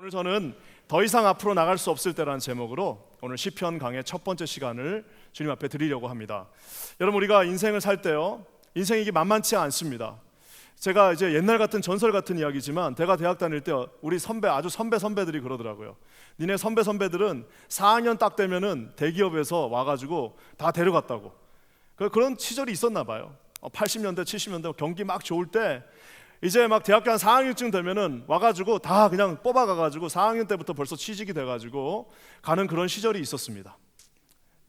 오늘 저는 더 이상 앞으로 나갈 수 없을 때라는 제목으로 오늘 시편 강의 첫 번째 시간을 주님 앞에 드리려고 합니다. 여러분, 우리가 인생을 살 때요, 인생이 이게 만만치 않습니다. 제가 이제 옛날 같은 전설 같은 이야기지만 제가 대학 다닐 때 우리 아주 선배들이 그러더라고요. 니네 선배들은 4학년 딱 되면은 대기업에서 와가지고 다 데려갔다고. 그런 시절이 있었나 봐요. 80년대 70년대 경기 막 좋을 때 이제 막 대학교 한 4학년쯤 되면은 와가지고 다 그냥 뽑아가가지고 4학년 때부터 벌써 취직이 돼가지고 가는 그런 시절이 있었습니다.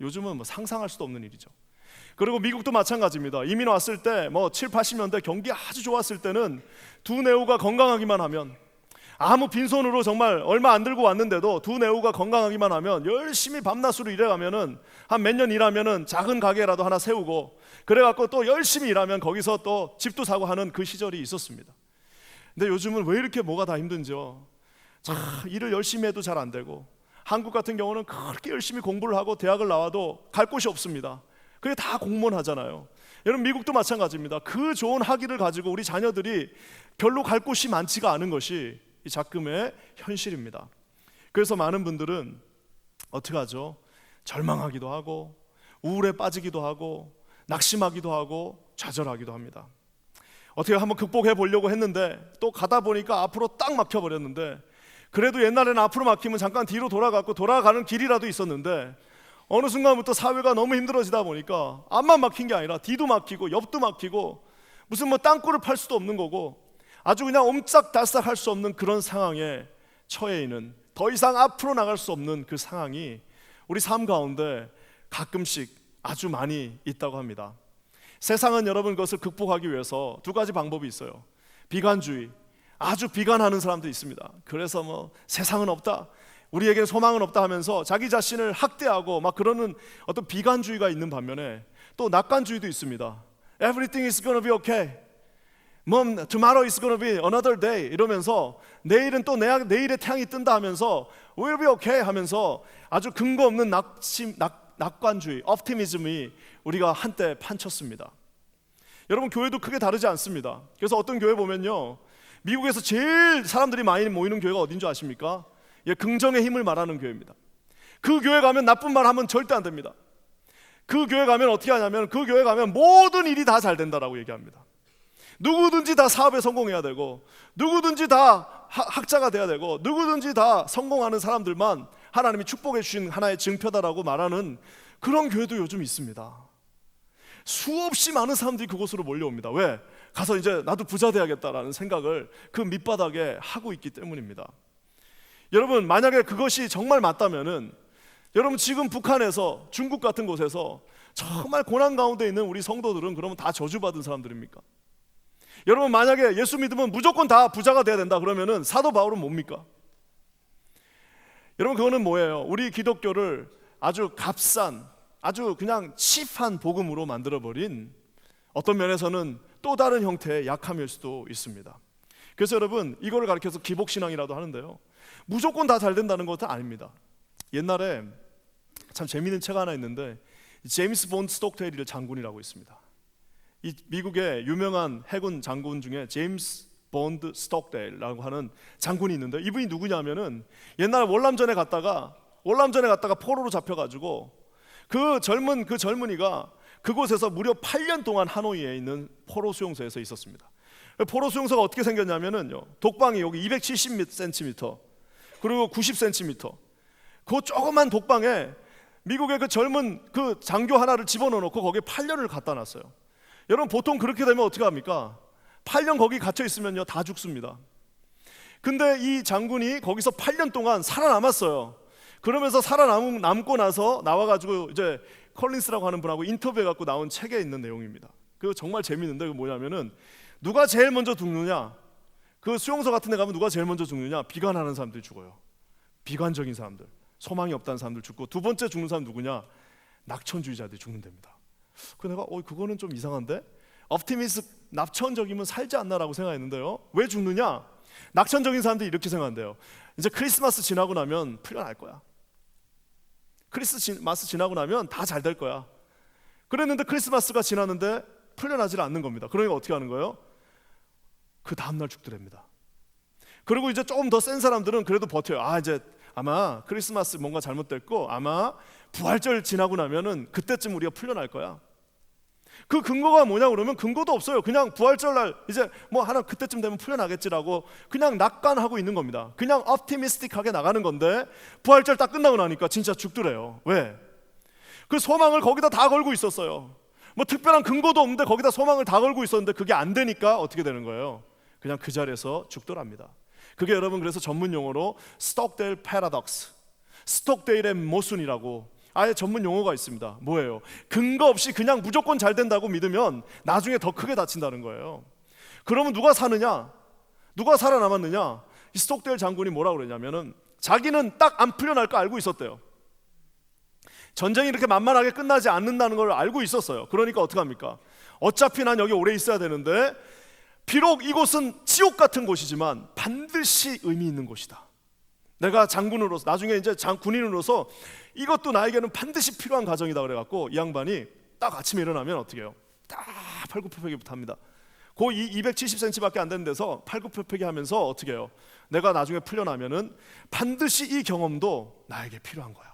요즘은 뭐 상상할 수도 없는 일이죠. 그리고 미국도 마찬가지입니다. 이민 왔을 때 뭐 7, 80년대 경기 아주 좋았을 때는 두 내우가 건강하기만 하면, 아무 빈손으로 정말 얼마 안 들고 왔는데도 두 내우가 건강하기만 하면 열심히 밤낮으로 일해가면은 한 몇 년 일하면은 작은 가게라도 하나 세우고, 그래갖고 또 열심히 일하면 거기서 또 집도 사고 하는 그 시절이 있었습니다. 근데 요즘은 왜 이렇게 뭐가 다 힘든지요. 일을 열심히 해도 잘 안 되고, 한국 같은 경우는 그렇게 열심히 공부를 하고 대학을 나와도 갈 곳이 없습니다. 그게 다 공무원 하잖아요. 여러분, 미국도 마찬가지입니다. 그 좋은 학위를 가지고 우리 자녀들이 별로 갈 곳이 많지가 않은 것이 이 작금의 현실입니다. 그래서 많은 분들은 어떻게 하죠? 절망하기도 하고 우울에 빠지기도 하고 낙심하기도 하고 좌절하기도 합니다. 어떻게 한번 극복해 보려고 했는데 또 가다 보니까 앞으로 딱 막혀버렸는데, 그래도 옛날에는 앞으로 막히면 잠깐 뒤로 돌아갔고 돌아가는 길이라도 있었는데 어느 순간부터 사회가 너무 힘들어지다 보니까 앞만 막힌 게 아니라 뒤도 막히고 옆도 막히고 무슨 뭐 땅굴을 팔 수도 없는 거고 아주 그냥 옴짝달싹 할 수 없는 그런 상황에 처해 있는, 더 이상 앞으로 나갈 수 없는 그 상황이 우리 삶 가운데 가끔씩 아주 많이 있다고 합니다. 세상은 여러분 그것을 극복하기 위해서 두 가지 방법이 있어요. 비관주의, 아주 비관하는 사람도 있습니다. 그래서 뭐 세상은 없다, 우리에겐 소망은 없다 하면서 자기 자신을 학대하고 막 그러는 어떤 비관주의가 있는 반면에 또 낙관주의도 있습니다. Everything is gonna be okay. Tomorrow is gonna be another day 이러면서 내일은 또 내일의 태양이 뜬다 하면서 We'll be okay 하면서 아주 근거 없는 낙관주의, optimism이 우리가 한때 판쳤습니다. 여러분, 교회도 크게 다르지 않습니다. 그래서 어떤 교회 보면요, 미국에서 제일 사람들이 많이 모이는 교회가 어딘 줄 아십니까? 긍정의 힘을 말하는 교회입니다. 그 교회 가면 나쁜 말 하면 절대 안 됩니다. 그 교회 가면 어떻게 하냐면, 그 교회 가면 모든 일이 다 잘 된다라고 얘기합니다. 누구든지 다 사업에 성공해야 되고, 누구든지 다 학자가 돼야 되고, 누구든지 다 성공하는 사람들만 하나님이 축복해 주신 하나의 증표다라고 말하는 그런 교회도 요즘 있습니다. 수없이 많은 사람들이 그곳으로 몰려옵니다. 왜? 가서 이제 나도 부자 돼야겠다라는 생각을 그 밑바닥에 하고 있기 때문입니다. 여러분, 만약에 그것이 정말 맞다면은 여러분, 지금 북한에서, 중국 같은 곳에서 정말 고난 가운데 있는 우리 성도들은 그러면 다 저주받은 사람들입니까? 여러분, 만약에 예수 믿으면 무조건 다 부자가 돼야 된다 그러면은 사도 바울은 뭡니까? 여러분, 그거는 뭐예요? 우리 기독교를 아주 값싼, 아주 그냥 칩한 복음으로 만들어버린, 어떤 면에서는 또 다른 형태의 약함일 수도 있습니다. 그래서 여러분, 이거를 가리켜서 기복신앙이라도 하는데요, 무조건 다 잘 된다는 것은 아닙니다. 옛날에 참 재미있는 책 하나 있는데, 제임스 본드 스톡데일 장군이라고 있습니다. 이 미국의 유명한 해군 장군 중에 제임스 본드 스톡데일이라고 하는 장군이 있는데, 이분이 누구냐면은 옛날 월남전에 갔다가 포로로 잡혀가지고 그 젊은이가 그곳에서 무려 8년 동안 하노이에 있는 포로 수용소에서 있었습니다. 포로 수용소가 어떻게 생겼냐면은요, 독방이 여기 270cm 그리고 90cm, 그 조그만 독방에 미국의 그 젊은 그 장교 하나를 집어넣어놓고 거기에 8년을 갖다 놨어요. 여러분, 보통 그렇게 되면 어떻게 합니까? 8년 거기 갇혀 있으면요, 다 죽습니다. 근데 이 장군이 거기서 8년 동안 살아남았어요. 그러면서 살아남고 나서 나와가지고 이제 컬린스라고 하는 분하고 인터뷰해갖고 나온 책에 있는 내용입니다. 그거 정말 재밌는데, 그 뭐냐면은 누가 제일 먼저 죽느냐, 그 수용소 같은 데 가면 누가 제일 먼저 죽느냐, 비관하는 사람들이 죽어요. 비관적인 사람들, 소망이 없다는 사람들 죽고, 두 번째 죽는 사람 누구냐, 낙천주의자들이 죽는답니다. 내가 그거는 좀 이상한데, optimism, 낙천적이면 살지 않나라고 생각했는데요, 왜 죽느냐, 낙천적인 사람들이 이렇게 생각한대요. 이제 크리스마스 지나고 나면 풀려날 거야. 크리스마스 지나고 나면 다 잘 될 거야. 그랬는데 크리스마스가 지났는데 풀려나질 않는 겁니다. 그러니까 어떻게 하는 거예요? 그 다음날 죽더랍니다. 그리고 이제 조금 더 센 사람들은 그래도 버텨요. 이제 아마 크리스마스 뭔가 잘못됐고 아마 부활절 지나고 나면은 그때쯤 우리가 풀려날 거야. 그 근거가 뭐냐 그러면 근거도 없어요. 그냥 부활절 날 이제 뭐 하나 그때쯤 되면 풀려나겠지라고 그냥 낙관하고 있는 겁니다. 그냥 optimistic하게 나가는 건데 부활절 딱 끝나고 나니까 진짜 죽더래요. 왜? 그 소망을 거기다 다 걸고 있었어요. 뭐 특별한 근거도 없는데 거기다 소망을 다 걸고 있었는데 그게 안 되니까 어떻게 되는 거예요? 그냥 그 자리에서 죽더랍니다. 그게 여러분 그래서 전문 용어로 스톡데일 패러독스, 스톡데일의 모순이라고 아예 전문 용어가 있습니다. 뭐예요? 근거 없이 그냥 무조건 잘 된다고 믿으면 나중에 더 크게 다친다는 거예요. 그러면 누가 사느냐? 누가 살아남았느냐? 이 스톡데일 장군이 뭐라고 그러냐면은 자기는 딱 안 풀려날 거 알고 있었대요. 전쟁이 이렇게 만만하게 끝나지 않는다는 걸 알고 있었어요. 그러니까 어떡합니까? 어차피 난 여기 오래 있어야 되는데 비록 이곳은 지옥 같은 곳이지만 반드시 의미 있는 곳이다. 내가 장군으로서 나중에 이제 군인으로서 이것도 나에게는 반드시 필요한 과정이다 그래갖고 이 양반이 딱 아침에 일어나면 어떻게 해요? 딱 팔굽혀펴기부터 합니다. 그 270cm밖에 안 되는 데서 팔굽혀펴기 하면서 어떻게 해요? 내가 나중에 풀려나면은 반드시 이 경험도 나에게 필요한 거야.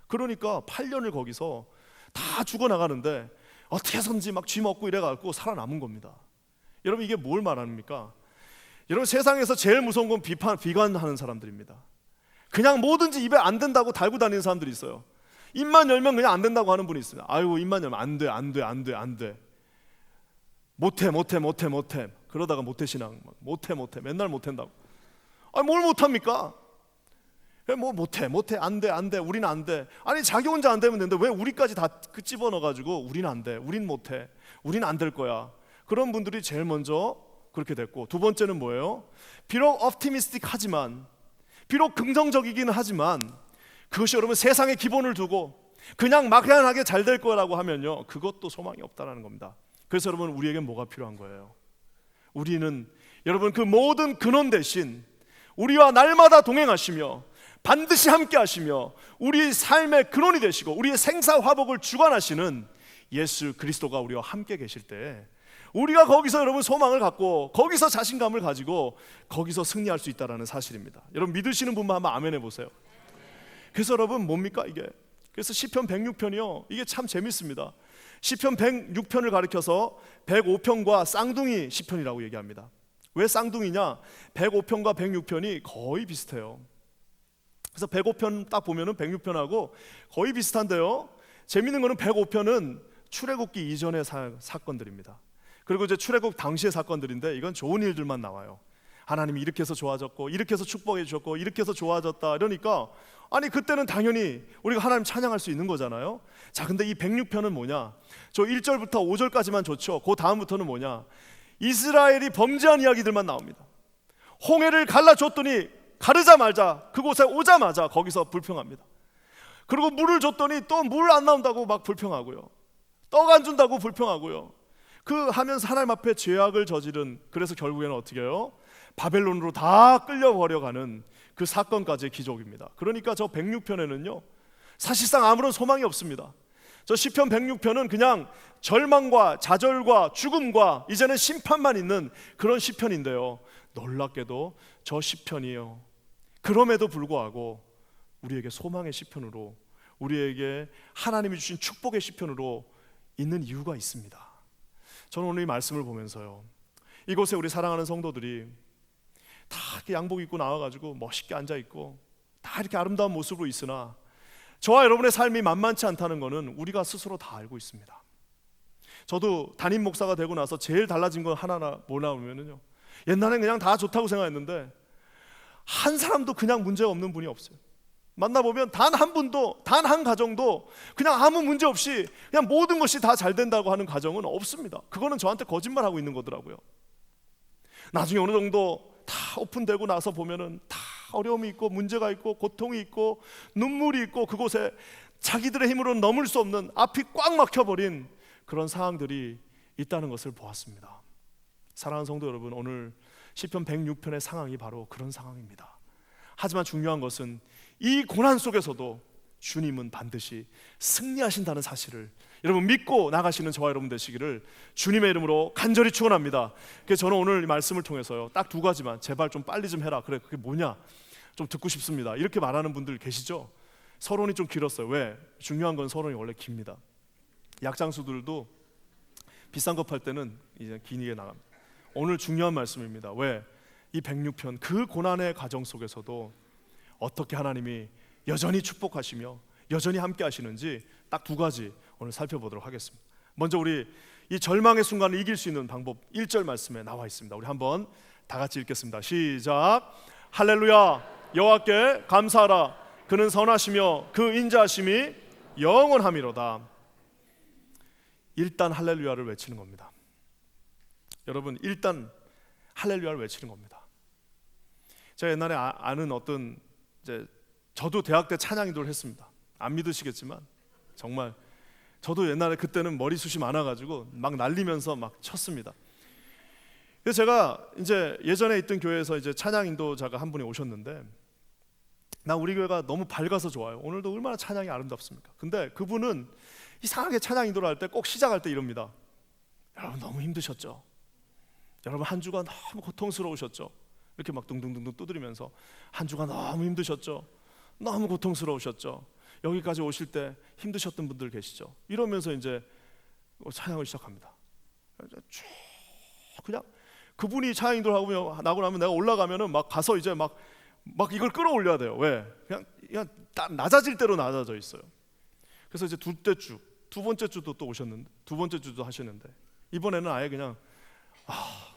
그러니까 8년을 거기서 다 죽어나가는데 어떻게 해서든지 막 쥐 먹고 이래갖고 살아남은 겁니다. 여러분 이게 뭘 말합니까? 여러분 세상에서 제일 무서운 건 비관하는 사람들입니다. 그냥 뭐든지 입에 안 된다고 달고 다니는 사람들이 있어요. 입만 열면 그냥 안 된다고 하는 분이 있습니다. 아이고 입만 열면 안 돼. 못해. 그러다가 모태신앙 못해 맨날 못한다고. 뭘 못합니까? 뭐 못해 안 돼 우리는 안 돼. 아니 자기 혼자 안 되면 되는데 왜 우리까지 다 집어넣어가지고 우리는 안 돼, 우린 못해, 우리는 안 될 거야. 그런 분들이 제일 먼저 그렇게 됐고, 두 번째는 뭐예요? 비록 optimistic하지만, 비록 긍정적이기는 하지만 그것이 여러분 세상의 기본을 두고 그냥 막연하게 잘 될 거라고 하면요, 그것도 소망이 없다라는 겁니다. 그래서 여러분 우리에겐 뭐가 필요한 거예요? 우리는 여러분 그 모든 근원 대신 우리와 날마다 동행하시며 반드시 함께 하시며 우리 삶의 근원이 되시고 우리의 생사화복을 주관하시는 예수 그리스도가 우리와 함께 계실 때 우리가 거기서 여러분 소망을 갖고 거기서 자신감을 가지고 거기서 승리할 수 있다는 사실입니다. 여러분 믿으시는 분만 한번 아멘 해보세요. 그래서 여러분 뭡니까 이게? 그래서 시편 106편이요 이게 참 재밌습니다. 시편 106편을 가리켜서 105편과 쌍둥이 시편이라고 얘기합니다. 왜 쌍둥이냐? 105편과 106편이 거의 비슷해요. 그래서 105편 딱 보면은 106편하고 거의 비슷한데요, 재밌는 거는 105편은 출애굽기 이전의 사건들입니다. 그리고 이제 출애굽 당시의 사건들인데 이건 좋은 일들만 나와요. 하나님이 이렇게 해서 좋아졌고 이렇게 해서 축복해 주셨고 이렇게 해서 좋아졌다 이러니까 아니 그때는 당연히 우리가 하나님 찬양할 수 있는 거잖아요. 자, 근데 이 106편은 뭐냐? 저 1절부터 5절까지만 좋죠. 그 다음부터는 뭐냐? 이스라엘이 범죄한 이야기들만 나옵니다. 홍해를 갈라줬더니 가르자마자 그곳에 오자마자 거기서 불평합니다. 그리고 물을 줬더니 또 물 안 나온다고 막 불평하고요, 떡 안 준다고 불평하고요. 그 하면서 하나님 앞에 죄악을 저지른, 그래서 결국에는 어떻게 해요? 바벨론으로 다 끌려버려가는 그 사건까지의 기적입니다. 그러니까 저 106편에는요 사실상 아무런 소망이 없습니다. 저 시편 106편은 그냥 절망과 좌절과 죽음과 이제는 심판만 있는 그런 시편인데요, 놀랍게도 저 시편이요 그럼에도 불구하고 우리에게 소망의 시편으로, 우리에게 하나님이 주신 축복의 시편으로 있는 이유가 있습니다. 저는 오늘 이 말씀을 보면서요, 이곳에 우리 사랑하는 성도들이 다 이렇게 양복 입고 나와가지고 멋있게 앉아있고 다 이렇게 아름다운 모습으로 있으나 저와 여러분의 삶이 만만치 않다는 것은 우리가 스스로 다 알고 있습니다. 저도 담임 목사가 되고 나서 제일 달라진 건 하나나 뭐냐면요, 옛날엔 그냥 다 좋다고 생각했는데 한 사람도 그냥 문제가 없는 분이 없어요. 만나보면 단 한 분도, 단 한 가정도 그냥 아무 문제 없이 그냥 모든 것이 다 잘 된다고 하는 가정은 없습니다. 그거는 저한테 거짓말하고 있는 거더라고요. 나중에 어느 정도 다 오픈되고 나서 보면은 다 어려움이 있고 문제가 있고 고통이 있고 눈물이 있고 그곳에 자기들의 힘으로는 넘을 수 없는 앞이 꽉 막혀버린 그런 상황들이 있다는 것을 보았습니다. 사랑하는 성도 여러분, 오늘 시편 106편의 상황이 바로 그런 상황입니다. 하지만 중요한 것은 이 고난 속에서도 주님은 반드시 승리하신다는 사실을 여러분 믿고 나가시는 저와 여러분 되시기를 주님의 이름으로 간절히 축원합니다. 그래서 저는 오늘 이 말씀을 통해서요, 딱 두 가지만 제발 좀 빨리 좀 해라. 그래, 그게 뭐냐? 좀 듣고 싶습니다. 이렇게 말하는 분들 계시죠? 서론이 좀 길었어요. 왜? 중요한 건 서론이 원래 깁니다. 약장수들도 비싼 거 팔 때는 이제 길게 나갑니다. 오늘 중요한 말씀입니다. 왜? 이 106편 그 고난의 과정 속에서도 어떻게 하나님이 여전히 축복하시며 여전히 함께 하시는지 딱 두 가지 오늘 살펴보도록 하겠습니다. 먼저 우리 이 절망의 순간을 이길 수 있는 방법 1절 말씀에 나와 있습니다. 우리 한번 다 같이 읽겠습니다. 시작. 할렐루야, 여호와께 감사하라. 그는 선하시며 그 인자하심이 영원함이로다. 일단 할렐루야를 외치는 겁니다. 여러분, 일단 할렐루야를 외치는 겁니다. 제가 옛날에 아는 어떤 저도 대학 때 찬양인도를 했습니다. 안 믿으시겠지만 정말 저도 옛날에 그때는 머리숱이 많아가지고 막 날리면서 막 쳤습니다. 그래서 제가 이제 예전에 있던 교회에서 이제 찬양 인도자가 한 분이 오셨는데, 나 우리 교회가 너무 밝아서 좋아요. 오늘도 얼마나 찬양이 아름답습니까? 근데 그분은 이상하게 찬양 인도를 할 때 꼭 시작할 때 이럽니다. 여러분 너무 힘드셨죠? 여러분 한 주간 너무 고통스러우셨죠? 이렇게 막 둥둥둥둥 두드리면서 한 주간 너무 힘드셨죠? 너무 고통스러우셨죠? 여기까지 오실 때 힘드셨던 분들 계시죠? 이러면서 이제 찬양을 시작합니다. 쭉 그냥 그분이 찬양 인도를 하고 나면 내가 올라가면은 막 가서 이제 막 이걸 끌어올려야 돼요. 왜? 그냥 낮아질 대로 낮아져 있어요. 그래서 이제 둘째 주, 두 번째 주도 또 오셨는데, 두 번째 주도 하시는데, 이번에는 아예 그냥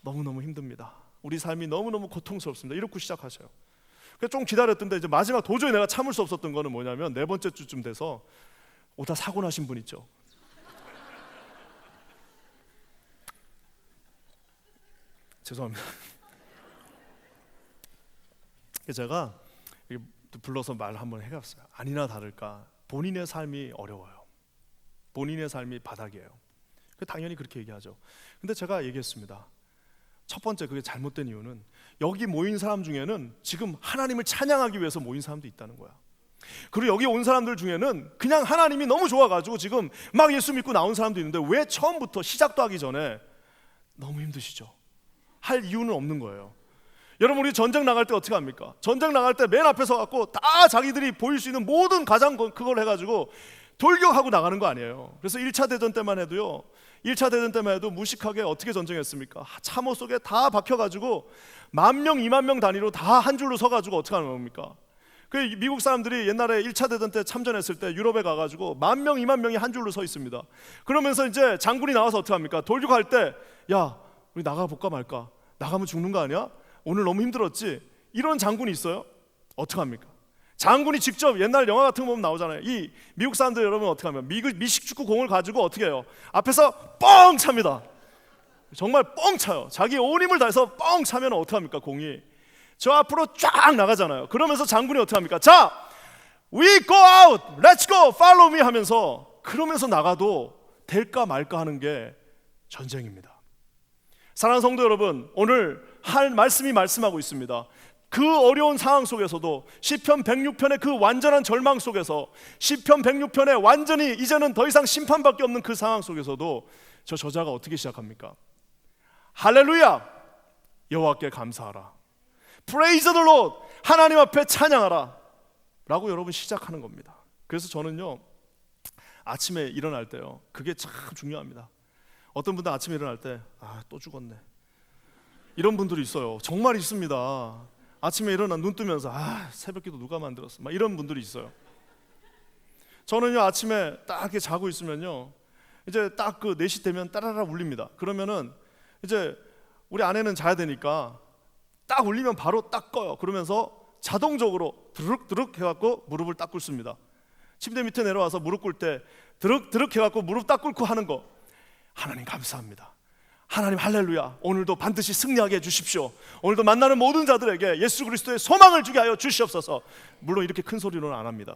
너무너무 힘듭니다. 우리 삶이 너무너무 고통스럽습니다. 이렇게 시작하셔요. 그래서 좀 기다렸던데 이제 마지막 도저히 내가 참을 수 없었던 거는 뭐냐면 네 번째 주쯤 돼서 오다 사고 나신 분 있죠. 죄송합니다. 제가 불러서 말 한번 해봤어요. 아니나 다를까 본인의 삶이 어려워요. 본인의 삶이 바닥이에요. 당연히 그렇게 얘기하죠. 근데 제가 얘기했습니다. 첫 번째, 그게 잘못된 이유는 여기 모인 사람 중에는 지금 하나님을 찬양하기 위해서 모인 사람도 있다는 거야. 그리고 여기 온 사람들 중에는 그냥 하나님이 너무 좋아가지고 지금 막 예수 믿고 나온 사람도 있는데, 왜 처음부터 시작도 하기 전에 너무 힘드시죠? 할 이유는 없는 거예요. 여러분, 우리 전쟁 나갈 때 어떻게 합니까? 전쟁 나갈 때 맨 앞에 서갖고 다 자기들이 보일 수 있는 모든 가장 그걸 해가지고 돌격하고 나가는 거 아니에요. 그래서 1차 대전 때만 해도요, 1차 대전 때만 해도 무식하게 어떻게 전쟁했습니까? 참호 속에 다 박혀가지고 10,000명, 20,000명 단위로 다 한 줄로 서가지고 어떻게 하는 겁니까? 그 미국 사람들이 옛날에 1차 대전 때 참전했을 때 유럽에 가가지고 10,000명, 20,000명이 한 줄로 서 있습니다. 그러면서 이제 장군이 나와서 어떻게 합니까? 돌격할 때, 야, 우리 나가볼까 말까? 나가면 죽는 거 아니야? 오늘 너무 힘들었지? 이런 장군이 있어요? 어떻게 합니까? 장군이 직접, 옛날 영화 같은 거 보면 나오잖아요. 이 미국 사람들 여러분 어떻게 하면 미식 축구 공을 가지고 어떻게 해요? 앞에서 뻥 찹니다. 정말 뻥 차요. 자기 온 힘을 다해서 뻥 차면 어떻게 합니까? 공이 저 앞으로 쫙 나가잖아요. 그러면서 장군이 어떻게 합니까? 자, we go out, let's go, follow me 하면서, 그러면서 나가도 될까 말까 하는 게 전쟁입니다. 사랑하는 성도 여러분, 오늘 할 말씀이 말씀하고 있습니다. 그 어려운 상황 속에서도 시편 106편의 그 완전한 절망 속에서, 시편 106편에 완전히 이제는 더 이상 심판밖에 없는 그 상황 속에서도 저 저자가 어떻게 시작합니까? 할렐루야, 여호와께 감사하라, Praise the Lord, 하나님 앞에 찬양하라 라고 여러분 시작하는 겁니다. 그래서 저는요, 아침에 일어날 때요, 그게 참 중요합니다. 어떤 분들 아침에 일어날 때 또 죽었네, 이런 분들이 있어요. 정말 있습니다. 아침에 일어나 눈 뜨면서 새벽기도 누가 만들었어, 막 이런 분들이 있어요. 저는요, 아침에 딱 이렇게 자고 있으면요, 이제 딱 그 4시 되면 따라라 울립니다. 그러면은 이제 우리 아내는 자야 되니까 딱 울리면 바로 딱 꺼요. 그러면서 자동적으로 드륵드륵 해갖고 무릎을 딱 꿇습니다. 침대 밑에 내려와서 무릎 꿇을 때 드륵드륵 해갖고 무릎 딱 꿇고 하는 거, 하나님 감사합니다, 하나님 할렐루야, 오늘도 반드시 승리하게 해주십시오, 오늘도 만나는 모든 자들에게 예수 그리스도의 소망을 주게 하여 주시옵소서. 물론 이렇게 큰 소리로는 안 합니다.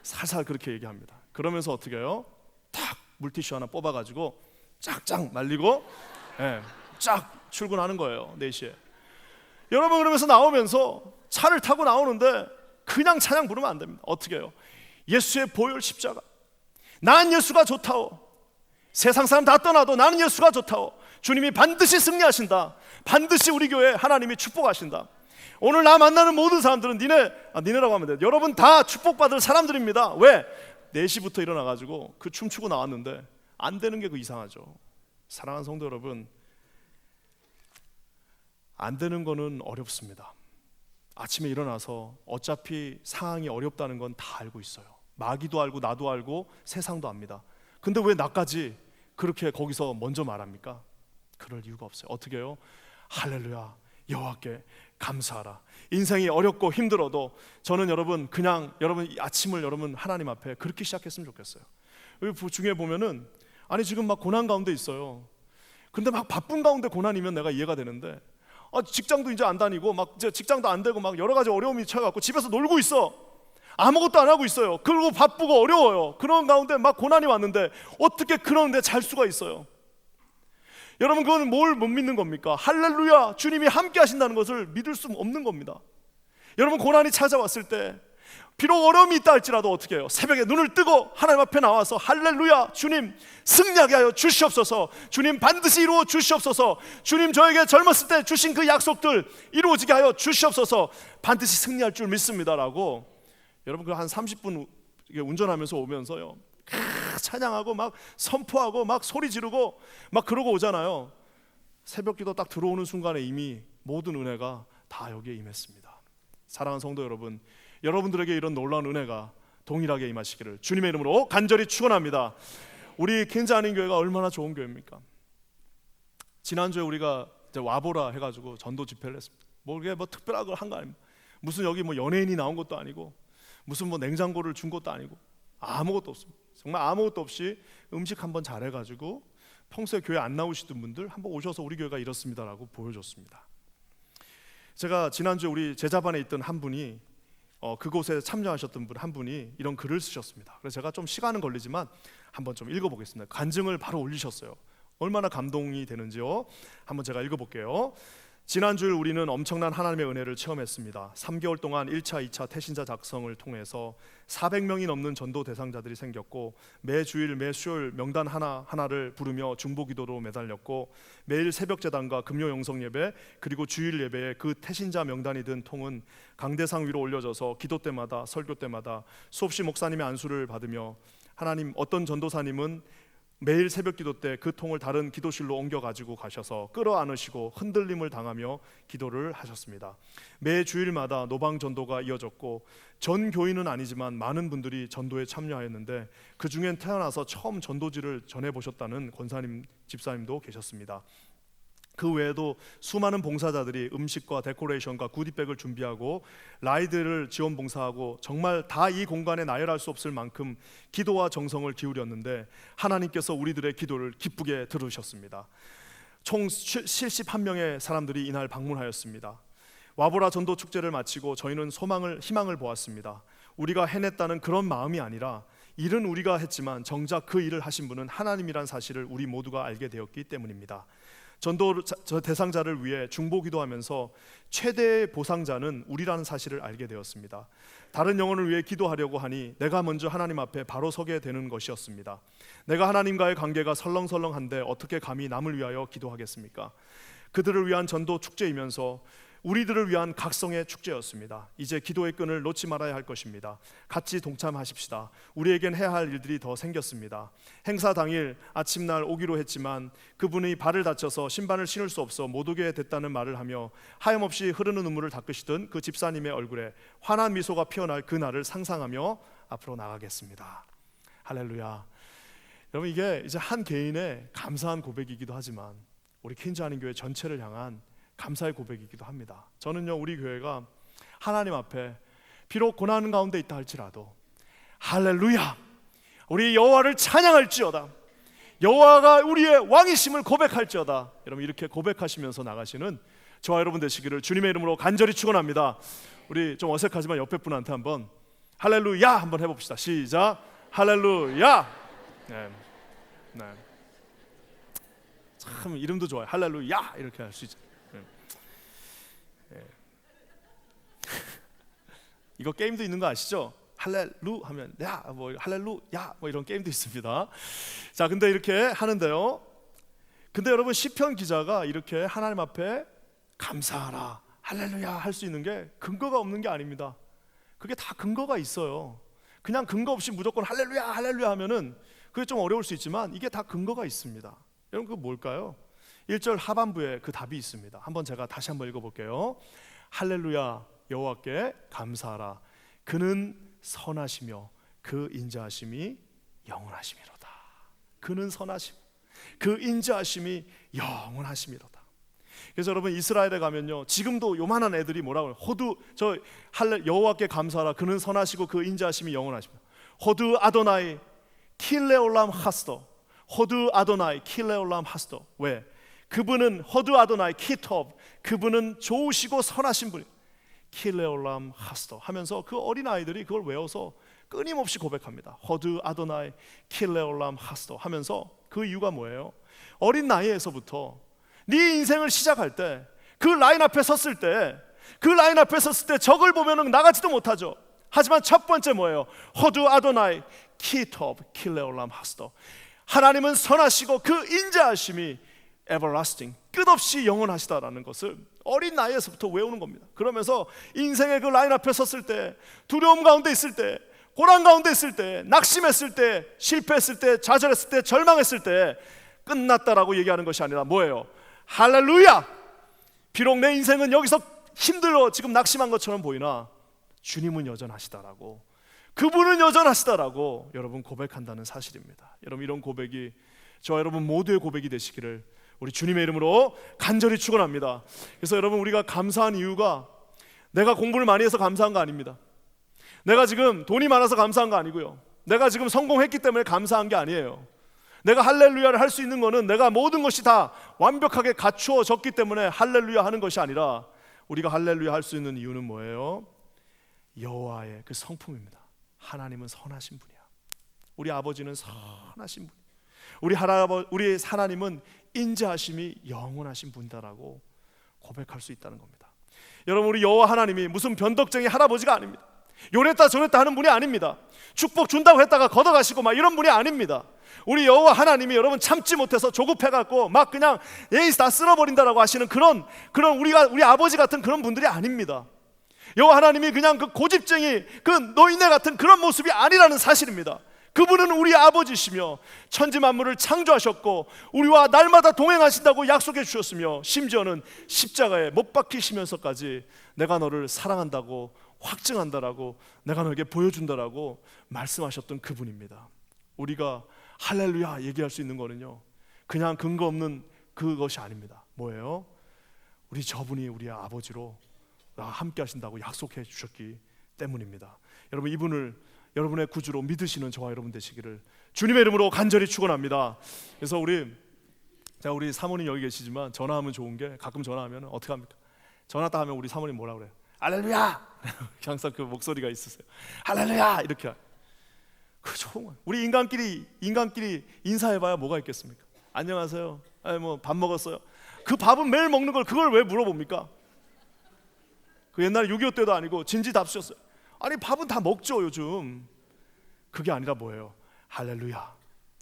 살살 그렇게 얘기합니다. 그러면서 어떻게 해요? 탁 물티슈 하나 뽑아가지고 쫙쫙 말리고 쫙 출근하는 거예요. 4시에. 여러분, 그러면서 나오면서 차를 타고 나오는데 그냥 찬양 부르면 안 됩니다. 어떻게 해요? 예수의 보혈 십자가, 난 예수가 좋다오. 세상 사람 다 떠나도 나는 예수가 좋다오. 주님이 반드시 승리하신다. 반드시 우리 교회 하나님이 축복하신다. 오늘 나 만나는 모든 사람들은 니네라고 하면 돼요. 여러분 다 축복받을 사람들입니다. 왜? 4시부터 일어나가지고 그 춤추고 나왔는데 안 되는 게 그 이상하죠. 사랑하는 성도 여러분, 안 되는 거는 어렵습니다. 아침에 일어나서 어차피 상황이 어렵다는 건 다 알고 있어요. 마귀도 알고 나도 알고 세상도 압니다. 근데 왜 나까지 그렇게 거기서 먼저 말합니까? 그럴 이유가 없어요. 어떻게 해요? 할렐루야, 여호와께 감사하라. 인생이 어렵고 힘들어도 저는 여러분 이 아침을 여러분 하나님 앞에 그렇게 시작했으면 좋겠어요. 여기 중에 보면은 아니 지금 막 고난 가운데 있어요. 근데 막 바쁜 가운데 고난이면 내가 이해가 되는데 직장도 이제 안 다니고 막 이제 직장도 안 되고 막 여러 가지 어려움이 쳐갖고 집에서 놀고 있어. 아무것도 안 하고 있어요. 그리고 바쁘고 어려워요. 그런 가운데 막 고난이 왔는데 어떻게 그런데 잘 수가 있어요? 여러분 그건 뭘 못 믿는 겁니까? 할렐루야, 주님이 함께 하신다는 것을 믿을 수 없는 겁니다. 여러분 고난이 찾아왔을 때 비록 어려움이 있다 할지라도 어떻게 해요? 새벽에 눈을 뜨고 하나님 앞에 나와서 할렐루야, 주님 승리하게 하여 주시옵소서. 주님 반드시 이루어 주시옵소서. 주님 저에게 젊었을 때 주신 그 약속들 이루어지게 하여 주시옵소서. 반드시 승리할 줄 믿습니다라고 여러분 그 한 30분 운전하면서 오면서요 찬양하고 막 선포하고 막 소리 지르고 막 그러고 오잖아요. 새벽기도 딱 들어오는 순간에 이미 모든 은혜가 다 여기에 임했습니다. 사랑하는 성도 여러분, 여러분들에게 이런 놀라운 은혜가 동일하게 임하시기를 주님의 이름으로 간절히 축원합니다. 우리 켄자하는 교회가 얼마나 좋은 교회입니까? 지난주에 우리가 이제 와보라 해가지고 전도 집회를 했습니다. 이게 뭐 특별한 걸 한 거 아닙니다. 무슨 여기 뭐 연예인이 나온 것도 아니고 무슨 뭐 냉장고를 준 것도 아니고 아무것도 없습니다. 정말 아무것도 없이 음식 한번 잘해가지고 평소에 교회 안 나오시던 분들 한번 오셔서 우리 교회가 이렇습니다라고 보여줬습니다. 제가 지난주에 우리 제자반에 있던 한 분이 그곳에 참여하셨던 분 한 분이 이런 글을 쓰셨습니다. 그래서 제가 좀 시간은 걸리지만 한번 좀 읽어보겠습니다. 간증을 바로 올리셨어요. 얼마나 감동이 되는지요. 한번 제가 읽어볼게요. 지난주에 우리는 엄청난 하나님의 은혜를 체험했습니다. 3개월 동안 1차, 2차 태신자 작성을 통해서 400명이 넘는 전도 대상자들이 생겼고 매주일, 매수요일 명단 하나하나를 부르며 중보기도로 매달렸고 매일 새벽제단과 금요 영성예배 그리고 주일 예배에 그 태신자 명단이 든 통은 강대상 위로 올려져서 기도 때마다 설교 때마다 수없이 목사님의 안수를 받으며 하나님 어떤 전도사님은 매일 새벽기도 때 그 통을 다른 기도실로 옮겨 가지고 가셔서 끌어안으시고 흔들림을 당하며 기도를 하셨습니다. 매 주일마다 노방 전도가 이어졌고 전 교인은 아니지만 많은 분들이 전도에 참여하였는데 그 중엔 태어나서 처음 전도지를 전해보셨다는 권사님, 집사님도 계셨습니다. 그 외에도 수많은 봉사자들이 음식과 데코레이션과 구디백을 준비하고 라이드를 지원 봉사하고 정말 다 이 공간에 나열할 수 없을 만큼 기도와 정성을 기울였는데 하나님께서 우리들의 기도를 기쁘게 들으셨습니다. 총 71명의 사람들이 이날 방문하였습니다. 와보라 전도 축제를 마치고 저희는 희망을 보았습니다. 우리가 해냈다는 그런 마음이 아니라 일은 우리가 했지만 정작 그 일을 하신 분은 하나님이란 사실을 우리 모두가 알게 되었기 때문입니다. 전도 대상자를 위해 중보기도하면서 최대의 보상자는 우리라는 사실을 알게 되었습니다. 다른 영혼을 위해 기도하려고 하니 내가 먼저 하나님 앞에 바로 서게 되는 것이었습니다. 내가 하나님과의 관계가 설렁설렁한데 어떻게 감히 남을 위하여 기도하겠습니까? 그들을 위한 전도 축제이면서 우리들을 위한 각성의 축제였습니다. 이제 기도의 끈을 놓지 말아야 할 것입니다. 같이 동참하십시다. 우리에겐 해야 할 일들이 더 생겼습니다. 행사 당일 아침날 오기로 했지만 그분이 발을 다쳐서 신발을 신을 수 없어 못 오게 됐다는 말을 하며 하염없이 흐르는 눈물을 닦으시던 그 집사님의 얼굴에 환한 미소가 피어날 그 날을 상상하며 앞으로 나가겠습니다. 할렐루야. 여러분 이게 이제 한 개인의 감사한 고백이기도 하지만 우리 퀸즈하는 교회 전체를 향한 감사의 고백이기도 합니다. 저는요 우리 교회가 하나님 앞에 비록 고난 가운데 있다 할지라도 할렐루야 우리 여호와를 찬양할지어다 여호와가 우리의 왕이심을 고백할지어다. 여러분 이렇게 고백하시면서 나가시는 저와 여러분 되시기를 주님의 이름으로 간절히 축원합니다. 우리 좀 어색하지만 옆에 분한테 한번 할렐루야 한번 해봅시다. 시작. 할렐루야. 네. 참 이름도 좋아요. 할렐루야 이렇게 할 수 있죠. 이거 게임도 있는 거 아시죠? 할렐루 하면 야, 뭐 할렐루야 뭐 이런 게임도 있습니다. 자, 근데 이렇게 하는데요. 근데 여러분, 시편 기자가 이렇게 하나님 앞에 감사하라, 할렐루야 할 수 있는 게 근거가 없는 게 아닙니다. 그게 다 근거가 있어요. 그냥 근거 없이 무조건 할렐루야 할렐루야 하면은 그게 좀 어려울 수 있지만 이게 다 근거가 있습니다. 여러분, 그거 뭘까요? 1절 하반부에 그 답이 있습니다. 한번 제가 다시 한번 읽어볼게요. 할렐루야, 여호와께 감사하라. 그는 선하시며 그 인자하심이 영원하심이로다. 그는 선하심, 그 인자하심이 영원하심이로다. 그래서 여러분, 이스라엘에 가면요, 지금도 요만한 애들이 뭐라고 해요? 여호와께 감사하라. 그는 선하시고 그 인자하심이 영원하십니다. 호두 아도나이 킬레올람 하스도. 호두 아도나이 킬레올람 하스도. 왜? 그분은 호두 아도나이 키톱, 그분은 좋으시고 선하신 분이 킬레올람 하스도 하면서 그 어린아이들이 그걸 외워서 끊임없이 고백합니다. 호두 아도나이 킬레올람 하스도 하면서 그 이유가 뭐예요? 어린 나이에서부터 네 인생을 시작할 때, 그 라인 앞에 섰을 때, 적을 보면은 나가지도 못하죠. 하지만 첫 번째 뭐예요? 호두 아도나이 키톱 킬레올람 하스도. 하나님은 선하시고 그 인자하심이 everlasting, 끝없이 영원하시다라는 것을 어린 나이에서부터 외우는 겁니다. 그러면서 인생의 그 라인 앞에 섰을 때, 두려움 가운데 있을 때, 고난 가운데 있을 때, 낙심했을 때, 실패했을 때, 좌절했을 때, 절망했을 때 끝났다라고 얘기하는 것이 아니라 뭐예요? 할렐루야! 비록 내 인생은 여기서 힘들어 지금 낙심한 것처럼 보이나 주님은 여전하시다라고, 그분은 여전하시다라고 여러분 고백한다는 사실입니다. 여러분, 이런 고백이 저와 여러분 모두의 고백이 되시기를 우리 주님의 이름으로 간절히 축원합니다. 그래서 여러분, 우리가 감사한 이유가 내가 공부를 많이 해서 감사한 거 아닙니다. 내가 지금 돈이 많아서 감사한 거 아니고요. 내가 지금 성공했기 때문에 감사한 게 아니에요. 내가 할렐루야를 할 수 있는 거는 내가 모든 것이 다 완벽하게 갖추어졌기 때문에 할렐루야 하는 것이 아니라, 우리가 할렐루야 할 수 있는 이유는 뭐예요? 여호와의 그 성품입니다. 하나님은 선하신 분이야. 우리 아버지는 선하신 분, 우리 하나님은 인자하심이 영원하신 분이다라고 고백할 수 있다는 겁니다. 여러분, 우리 여호와 하나님이 무슨 변덕쟁이 할아버지가 아닙니다. 요랬다 저랬다 하는 분이 아닙니다. 축복 준다고 했다가 걷어가시고 막 이런 분이 아닙니다. 우리 여호와 하나님이 여러분 참지 못해서 조급해갖고 막 그냥 예의 다 쓸어버린다라고 하시는 그런 우리 아버지 같은 그런 분들이 아닙니다. 여호와 하나님이 그냥 그 고집쟁이, 그 노인네 같은 그런 모습이 아니라는 사실입니다. 그분은 우리 아버지시며 천지 만물을 창조하셨고 우리와 날마다 동행하신다고 약속해 주셨으며, 심지어는 십자가에 못 박히시면서까지 내가 너를 사랑한다고 확증한다라고, 내가 너에게 보여준다라고 말씀하셨던 그분입니다. 우리가 할렐루야 얘기할 수 있는 거는요, 그냥 근거 없는 그것이 아닙니다. 뭐예요? 우리 저분이 우리의 아버지로 함께 하신다고 약속해 주셨기 때문입니다. 여러분, 이분을 여러분의 구주로 믿으시는 저와 여러분 되시기를 주님의 이름으로 간절히 축원합니다. 그래서 우리 사모님 여기 계시지만 전화하면 좋은 게, 가끔 전화하면 어떻게 합니까? 전화 딱 하면 우리 사모님 뭐라 그래요? 할렐루야! 항상 그 목소리가 있으세요. 할렐루야! 이렇게. 그 좋은 거예요. 우리 인간끼리 인사해봐야 뭐가 있겠습니까? 안녕하세요. 뭐 밥 먹었어요. 그 밥은 매일 먹는 걸 그걸 왜 물어봅니까? 그 옛날 6.25 때도 아니고 진지답시였어요. 아니, 밥은 다 먹죠 요즘. 그게 아니라 뭐예요? 할렐루야,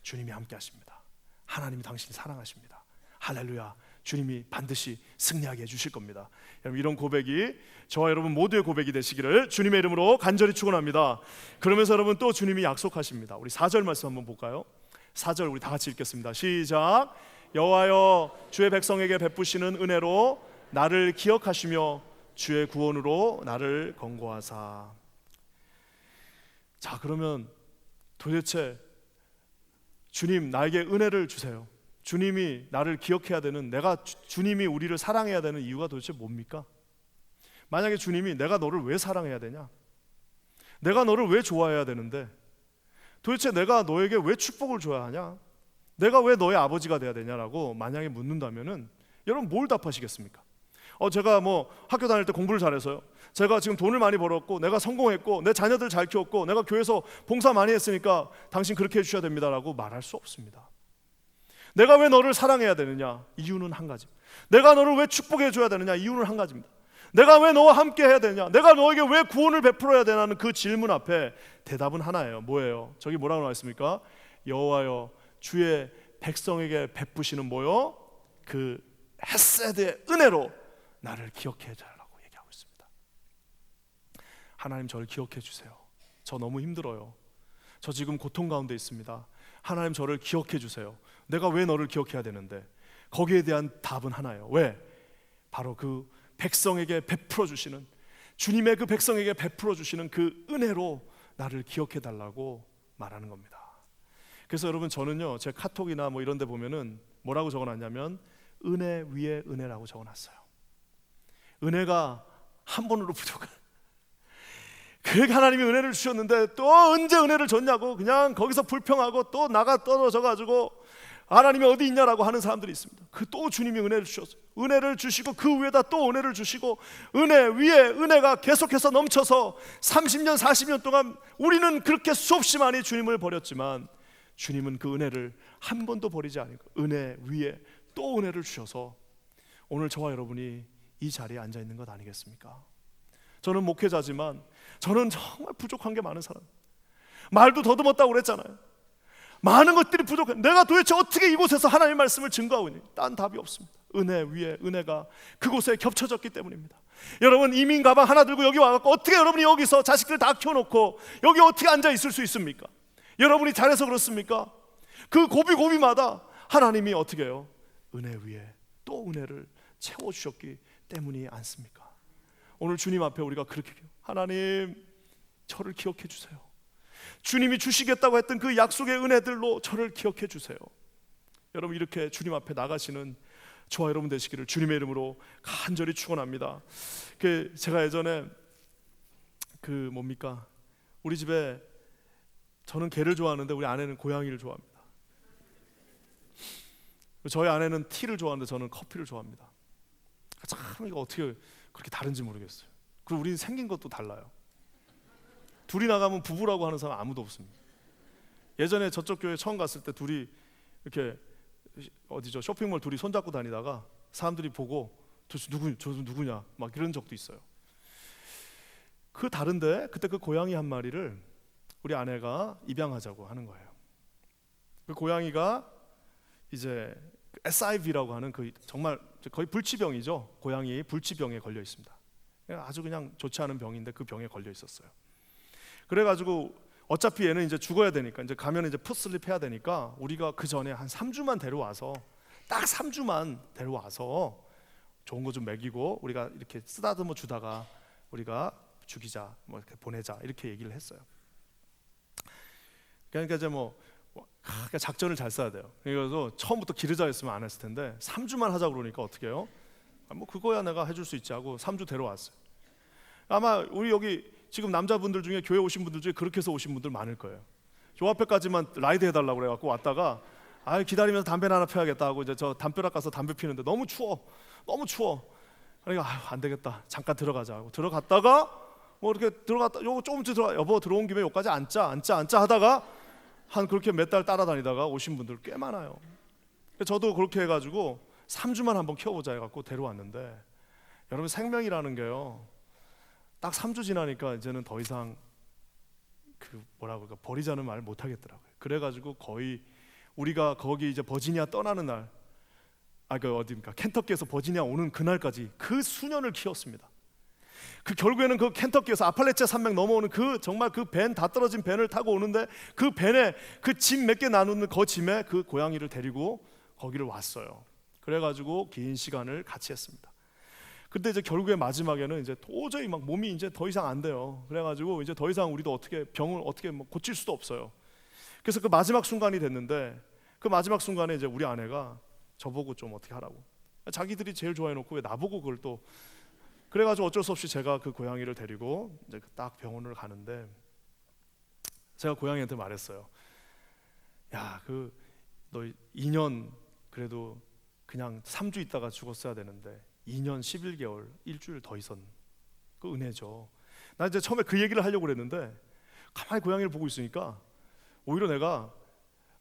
주님이 함께 하십니다. 하나님이 당신을 사랑하십니다. 할렐루야, 주님이 반드시 승리하게 해주실 겁니다. 여러분, 이런 고백이 저와 여러분 모두의 고백이 되시기를 주님의 이름으로 간절히 축원합니다. 그러면서 여러분 또 주님이 약속하십니다. 우리 4절 말씀 한번 볼까요? 4절 우리 다 같이 읽겠습니다. 시작. 여호와여, 주의 백성에게 베푸시는 은혜로 나를 기억하시며 주의 구원으로 나를 건고하사. 자, 그러면 도대체 주님 나에게 은혜를 주세요. 주님이 나를 기억해야 되는, 주님이 우리를 사랑해야 되는 이유가 도대체 뭡니까? 만약에 주님이 내가 너를 왜 사랑해야 되냐? 내가 너를 왜 좋아해야 되는데? 도대체 내가 너에게 왜 축복을 줘야 하냐? 내가 왜 너의 아버지가 돼야 되냐라고 만약에 묻는다면은 여러분 뭘 답하시겠습니까? 제가 뭐 학교 다닐 때 공부를 잘해서요, 제가 지금 돈을 많이 벌었고 내가 성공했고 내 자녀들 잘 키웠고 내가 교회에서 봉사 많이 했으니까 당신 그렇게 해주셔야 됩니다라고 말할 수 없습니다. 내가 왜 너를 사랑해야 되느냐? 이유는 한 가지. 내가 너를 왜 축복해 줘야 되느냐? 이유는 한 가지입니다. 내가 왜 너와 함께 해야 되냐? 내가 너에게 왜 구원을 베풀어야 되냐는 그 질문 앞에 대답은 하나예요. 뭐예요? 저기 뭐라고 나와 있습니까? 여호와여 주의 백성에게 베푸시는 뭐요? 그 헤세드의 은혜로 나를 기억해 달라고 얘기하고 있습니다. 하나님 저를 기억해 주세요. 저 너무 힘들어요. 저 지금 고통 가운데 있습니다. 하나님 저를 기억해 주세요. 내가 왜 너를 기억해야 되는데? 거기에 대한 답은 하나예요. 왜? 바로 그 백성에게 베풀어 주시는, 주님의 그 백성에게 베풀어 주시는 그 은혜로 나를 기억해 달라고 말하는 겁니다. 그래서 여러분 저는요, 제 카톡이나 뭐 이런 데 보면은 뭐라고 적어놨냐면 은혜 위에 은혜라고 적어놨어요. 은혜가 한 번으로 부족한, 그렇게 하나님이 은혜를 주셨는데 또 언제 은혜를 줬냐고 그냥 거기서 불평하고 또 나가 떨어져 가지고 하나님이 어디 있냐라고 하는 사람들이 있습니다. 그 또 주님이 은혜를 주셨어요. 은혜를 주시고 그 위에다 또 은혜를 주시고 은혜 위에 은혜가 계속해서 넘쳐서 30년 40년 동안 우리는 그렇게 수없이 많이 주님을 버렸지만 주님은 그 은혜를 한 번도 버리지 않고 은혜 위에 또 은혜를 주셔서 오늘 저와 여러분이 이 자리에 앉아 있는 것 아니겠습니까? 저는 목회자지만 저는 정말 부족한 게 많은 사람, 말도 더듬었다고 그랬잖아요. 많은 것들이 부족해. 내가 도대체 어떻게 이곳에서 하나님의 말씀을 증거하고 있니? 딴 답이 없습니다. 은혜 위에 은혜가 그곳에 겹쳐졌기 때문입니다. 여러분 이민 가방 하나 들고 여기 와갖고 어떻게 여러분이 여기서 자식들 다 키워놓고 여기 어떻게 앉아 있을 수 있습니까? 여러분이 잘해서 그렇습니까? 그 고비고비마다 하나님이 어떻게 해요? 은혜 위에 또 은혜를 채워주셨기 때문이 않습니까? 오늘 주님 앞에 우리가 그렇게 하나님 저를 기억해 주세요. 주님이 주시겠다고 했던 그 약속의 은혜들로 저를 기억해 주세요. 여러분 이렇게 주님 앞에 나가시는 저와 여러분 되시기를 주님의 이름으로 간절히 축원합니다. 제가 예전에 우리 집에 저는 개를 좋아하는데 우리 아내는 고양이를 좋아합니다. 저희 아내는 티를 좋아하는데 저는 커피를 좋아합니다. 참 이거 어떻게 그렇게 다른지 모르겠어요. 그리고 우리는 생긴 것도 달라요. 둘이 나가면 부부라고 하는 사람 아무도 없습니다. 예전에 저쪽 교회 처음 갔을 때 둘이 이렇게 어디죠 쇼핑몰 둘이 손잡고 다니다가 사람들이 보고 저 누구냐 막 이런 적도 있어요. 그 다른데 그때 그 고양이 한 마리를 우리 아내가 입양하자고 하는 거예요. 그 고양이가 이제 SIV라고 하는 그 정말 거의 불치병이죠. 고양이 불치병에 걸려 있습니다. 아주 그냥 좋지 않은 병인데 그 병에 걸려 있었어요. 그래가지고 어차피 얘는 이제 죽어야 되니까 이제 가면 이제 풋슬립 해야 되니까 우리가 그 전에 한 3주만 데려와서 딱 3주만 데려와서 좋은 거 좀 먹이고 우리가 이렇게 쓰다듬어 주다가 우리가 죽이자 뭐 이렇게 보내자 이렇게 얘기를 했어요. 그러니까 이제 그러니까 작전을 잘 써야 돼요. 그래서 처음부터 기르자 했으면 안 했을 텐데 3주만 하자 그러니까 어떻게 해요? 그거야 내가 해줄 수 있지 하고 3주 데려왔어요. 아마 우리 여기 지금 남자분들 중에 교회 오신 분들 중에 그렇게 해서 오신 분들 많을 거예요. 요 앞에까지만 라이드 해달라고 그래갖고 왔다가 기다리면서 담배나 하나 펴야겠다 하고 이제 저 담벼락 가서 담배 피는데 너무 추워. 그러니까 안 되겠다. 잠깐 들어가자 하고 들어갔다가 이렇게 들어갔다 요거 조금씩 여보 들어온 김에 여기까지 앉자 하다가 한 그렇게 몇 달 따라다니다가 오신 분들 꽤 많아요. 저도 그렇게 해가지고 3주만 한번 키워보자 해갖고 데려왔는데 여러분 생명이라는 게요 딱 3주 지나니까 이제는 더 이상 버리자는 말 못 하겠더라고요. 그래가지고 거의 우리가 거기 이제 버지니아 떠나는 날, 어디입니까? 켄터키에서 버지니아 오는 그날까지 그 수년을 키웠습니다. 결국에는 그 켄터키에서 아팔레치아 산맥 넘어오는 정말 그 밴 다 떨어진 밴을 타고 오는데 그 밴에 그 짐 몇 개 나누는 그 짐에 그 고양이를 데리고 거기를 왔어요. 그래가지고 긴 시간을 같이 했습니다. 근데 이제 결국에 마지막에는 이제 도저히 몸이 이제 더 이상 안 돼요. 그래가지고 이제 더 이상 우리도 병을 어떻게 고칠 수도 없어요. 그래서 그 마지막 순간이 됐는데 그 마지막 순간에 이제 우리 아내가 저보고 좀 어떻게 하라고. 자기들이 제일 좋아해놓고 왜 나보고 그걸 또. 그래가지고 어쩔 수 없이 제가 그 고양이를 데리고 이제 딱 병원을 가는데 제가 고양이한테 말했어요. 야, 너 2년 그래도 그냥 3주 있다가 죽었어야 되는데 2년 11개월 일주일 더 있었는 그 은혜죠. 나 이제 처음에 그 얘기를 하려고 그랬는데 가만히 고양이를 보고 있으니까 오히려 내가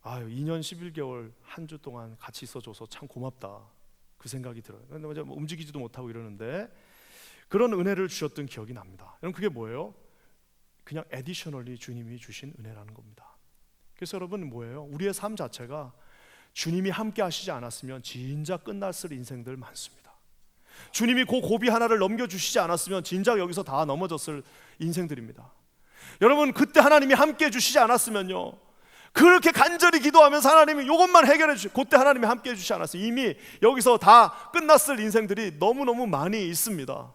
2년 11개월 한 주 동안 같이 있어줘서 참 고맙다 그 생각이 들어요. 근데 움직이지도 못하고 이러는데 그런 은혜를 주셨던 기억이 납니다. 여러분, 그게 뭐예요? 그냥 additionally 주님이 주신 은혜라는 겁니다. 그래서 여러분, 뭐예요? 우리의 삶 자체가 주님이 함께 하시지 않았으면 진짜 끝났을 인생들 많습니다. 주님이 그 고비 하나를 넘겨주시지 않았으면 진작 여기서 다 넘어졌을 인생들입니다. 여러분, 그때 하나님이 함께 해주시지 않았으면요, 그렇게 간절히 기도하면서 하나님이 이것만 해결해 주시, 그때 하나님이 함께 해주시지 않았어요. 이미 여기서 다 끝났을 인생들이 너무너무 많이 있습니다.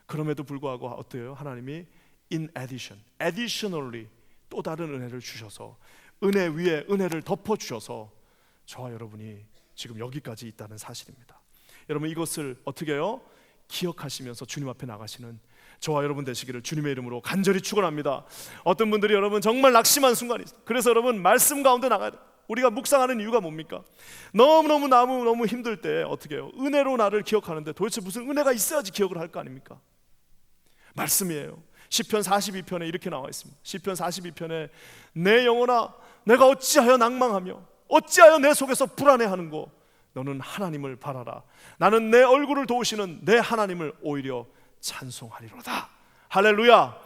그럼에도 불구하고 어때요? 하나님이 in addition, additionally 또 다른 은혜를 주셔서 은혜 위에 은혜를 덮어주셔서 저와 여러분이 지금 여기까지 있다는 사실입니다. 여러분, 이것을 어떻게 해요? 기억하시면서 주님 앞에 나가시는 저와 여러분 되시기를 주님의 이름으로 간절히 축원합니다. 어떤 분들이 여러분 정말 낙심한 순간이 있어요. 그래서 여러분, 말씀 가운데 나가야 돼요. 우리가 묵상하는 이유가 뭡니까? 너무 힘들 때 어떻게 해요? 은혜로 나를 기억하는데 도대체 무슨 은혜가 있어야지 기억을 할 거 아닙니까? 말씀이에요. 시편 42편에 이렇게 나와 있습니다. 시편 42편에 내 영혼아, 내가 어찌하여 낭망하며 어찌하여 내 속에서 불안해하는고, 너는 하나님을 바라라. 나는 내 얼굴을 도우시는 내 하나님을 오히려 찬송하리로다. 할렐루야.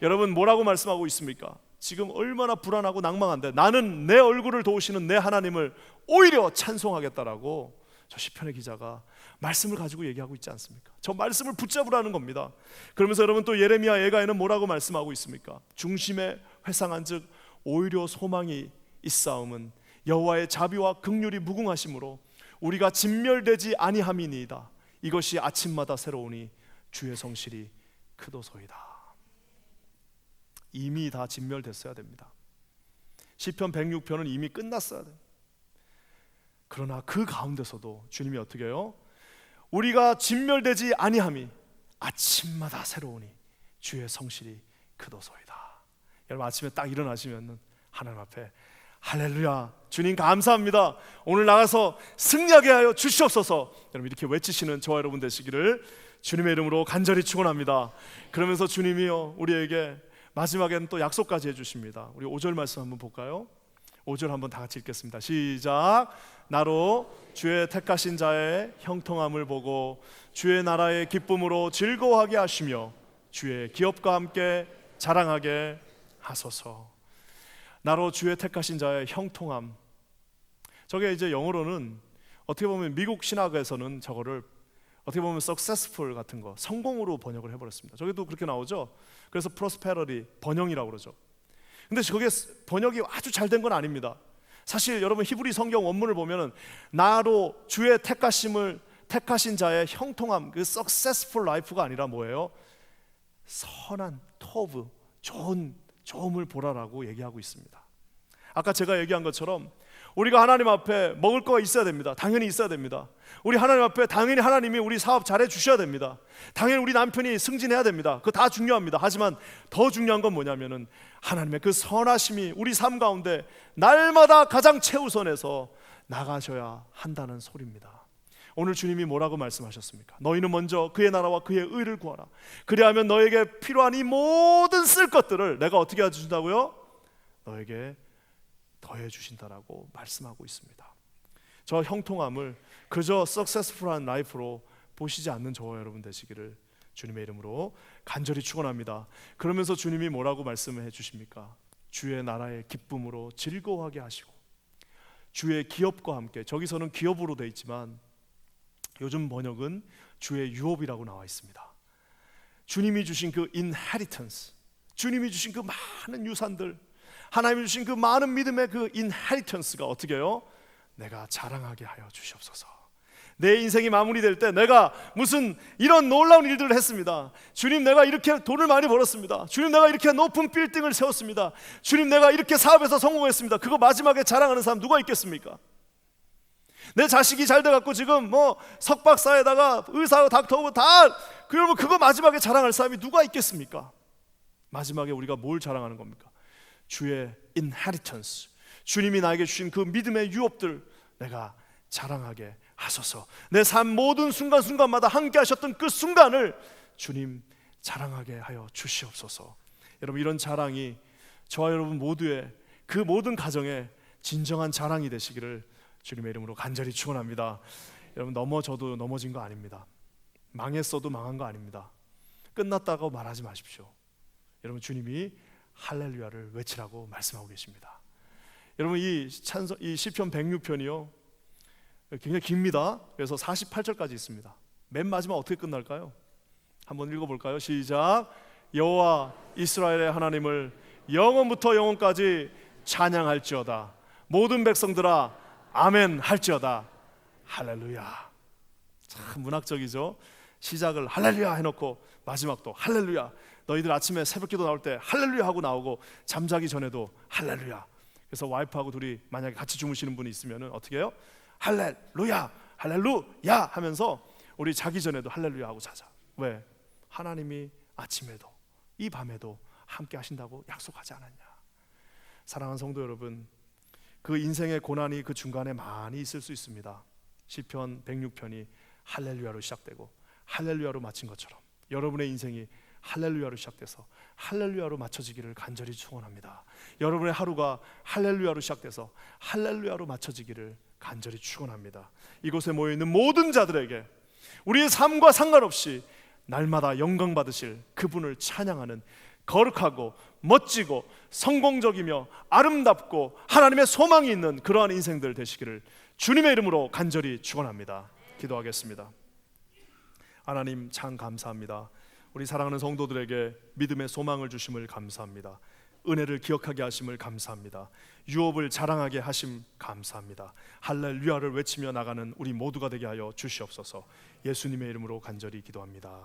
여러분, 뭐라고 말씀하고 있습니까? 지금 얼마나 불안하고 낭망한데 나는 내 얼굴을 도우시는 내 하나님을 오히려 찬송하겠다라고 저 시편의 기자가 말씀을 가지고 얘기하고 있지 않습니까? 저 말씀을 붙잡으라는 겁니다. 그러면서 여러분, 또 예레미야 예가에는 뭐라고 말씀하고 있습니까? 중심에 회상한즉 오히려 소망이 있사옴은 여호와의 자비와 긍휼이 무궁하심으로 우리가 진멸되지 아니함이니이다. 이것이 아침마다 새로우니 주의 성실이 크도소이다. 이미 다 진멸됐어야 됩니다. 시편 106편은 이미 끝났어야 됩니다. 그러나 그 가운데서도 주님이 어떻게 해요? 우리가 진멸되지 아니함이 아침마다 새로우니 주의 성실이 크도소이다. 여러분, 아침에 딱 일어나시면 하나님 앞에 할렐루야, 주님 감사합니다, 오늘 나가서 승리하게 하여 주시옵소서, 여러분 이렇게 외치시는 저와 여러분 되시기를 주님의 이름으로 간절히 축원합니다. 그러면서 주님이요, 우리에게 마지막에는 또 약속까지 해주십니다. 우리 5절 말씀 한번 볼까요? 5절 한번 다 같이 읽겠습니다. 시작. 나로 주의 택하신 자의 형통함을 보고 주의 나라의 기쁨으로 즐거워하게 하시며 주의 기업과 함께 자랑하게 하소서. 나로 주의 택하신 자의 형통함, 저게 이제 영어로는 어떻게 보면 미국 신학에서는 저거를 어떻게 보면 successful 같은 거, 성공으로 번역을 해버렸습니다. 저게도 그렇게 나오죠. 그래서 prosperity, 번영이라고 그러죠. 근데 그게 번역이 아주 잘 된 건 아닙니다. 사실 여러분, 히브리 성경 원문을 보면은 나로 주의 택하신 자의 형통함, 그 successful life가 아니라 뭐예요? 선한 토브, 좋음을 보라라고 얘기하고 있습니다. 아까 제가 얘기한 것처럼 우리가 하나님 앞에 먹을 거가 있어야 됩니다. 당연히 있어야 됩니다. 우리 하나님 앞에 당연히 하나님이 우리 사업 잘해 주셔야 됩니다. 당연히 우리 남편이 승진해야 됩니다. 그거 다 중요합니다. 하지만 더 중요한 건 뭐냐면은 하나님의 그 선하심이 우리 삶 가운데 날마다 가장 최우선에서 나가셔야 한다는 소리입니다. 오늘 주님이 뭐라고 말씀하셨습니까? 너희는 먼저 그의 나라와 그의 의를 구하라. 그리하면 너에게 필요한 이 모든 쓸 것들을 내가 어떻게 해준다고요? 너에게 더해 주신다라고 말씀하고 있습니다. 저 형통함을 그저 석세스풀한 라이프로 보시지 않는 저와 여러분 되시기를 주님의 이름으로 간절히 축원합니다. 그러면서 주님이 뭐라고 말씀해 주십니까? 주의 나라의 기쁨으로 즐거워하게 하시고 주의 기업과 함께, 저기서는 기업으로 돼 있지만 요즘 번역은 주의 유업이라고 나와 있습니다. 주님이 주신 그 inheritance, 주님이 주신 그 많은 유산들, 하나님이 주신 그 많은 믿음의 그 inheritance가 어떻게 해요? 내가 자랑하게 하여 주시옵소서. 내 인생이 마무리될 때 내가 무슨 이런 놀라운 일들을 했습니다. 주님, 내가 이렇게 돈을 많이 벌었습니다. 주님, 내가 이렇게 높은 빌딩을 세웠습니다. 주님, 내가 이렇게 사업에서 성공했습니다. 그거 마지막에 자랑하는 사람 누가 있겠습니까? 내 자식이 잘 돼갖고 지금 뭐 석박사에다가 의사하고 닥터하고 다, 그러면 그거 마지막에 자랑할 사람이 누가 있겠습니까? 마지막에 우리가 뭘 자랑하는 겁니까? 주의 inheritance, 주님이 나에게 주신 그 믿음의 유업들 내가 자랑하게 하소서. 내 삶 모든 순간순간마다 함께 하셨던 그 순간을 주님 자랑하게 하여 주시옵소서. 여러분, 이런 자랑이 저와 여러분 모두의 그 모든 가정에 진정한 자랑이 되시기를 주님의 이름으로 간절히 축원합니다. 여러분, 넘어져도 넘어진 거 아닙니다. 망했어도 망한 거 아닙니다. 끝났다고 말하지 마십시오. 여러분, 주님이 할렐루야를 외치라고 말씀하고 계십니다. 여러분, 이 시편 106편이요 굉장히 깁니다. 그래서 48절까지 있습니다. 맨 마지막 어떻게 끝날까요? 한번 읽어볼까요? 시작. 여호와 이스라엘의 하나님을 영원부터 영원까지 찬양할지어다. 모든 백성들아 아멘 할지어다. 할렐루야. 참 문학적이죠. 시작을 할렐루야 해놓고 마지막도 할렐루야. 너희들 아침에 새벽기도 나올 때 할렐루야 하고 나오고 잠자기 전에도 할렐루야. 그래서 와이프하고 둘이 만약에 같이 주무시는 분이 있으면 어떻게 해요? 할렐루야 할렐루야 하면서 우리 자기 전에도 할렐루야 하고 자자. 왜? 하나님이 아침에도 이 밤에도 함께 하신다고 약속하지 않았냐. 사랑하는 성도 여러분, 그 인생의 고난이 그 중간에 많이 있을 수 있습니다. 시편 106편이 할렐루야로 시작되고 할렐루야로 마친 것처럼 여러분의 인생이 할렐루야로 시작돼서 할렐루야로 맞춰지기를 간절히 축원합니다. 여러분의 하루가 할렐루야로 시작돼서 할렐루야로 맞춰지기를 간절히 축원합니다. 이곳에 모여있는 모든 자들에게 우리의 삶과 상관없이 날마다 영광 받으실 그분을 찬양하는 거룩하고 멋지고 성공적이며 아름답고 하나님의 소망이 있는 그러한 인생들 되시기를 주님의 이름으로 간절히 축원합니다. 기도하겠습니다. 하나님, 참 감사합니다. 우리 사랑하는 성도들에게 믿음의 소망을 주심을 감사합니다. 은혜를 기억하게 하심을 감사합니다. 유업을 자랑하게 하심 감사합니다. 할렐루야를 외치며 나가는 우리 모두가 되게 하여 주시옵소서. 예수님의 이름으로 간절히 기도합니다.